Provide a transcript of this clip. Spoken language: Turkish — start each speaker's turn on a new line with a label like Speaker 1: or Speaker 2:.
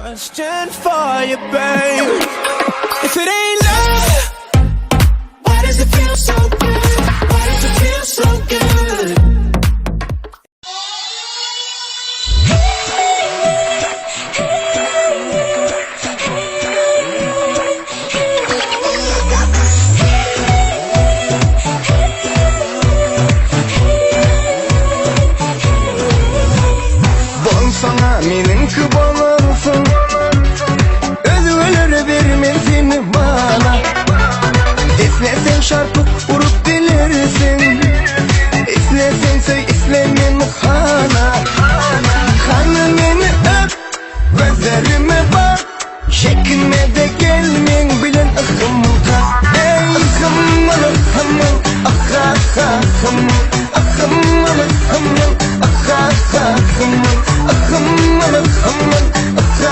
Speaker 1: Question for you, babe. If it ain't love, why does it feel so good? Why does it feel so good?
Speaker 2: Bon sana minin kıbalansın, özgürlüğü vermesin bana. İstesen şarkı vurup bilirsin, İstesen söy islemin hana. Hanım beni öp, gözlerime bak, çekinme de gelmeyin bilen akımda. Ey kımmalı kımıl, ah ah ah kımıl, ah kımmalı kımıl, ah ah ah kımıl, ah kımmalı kımıl, ah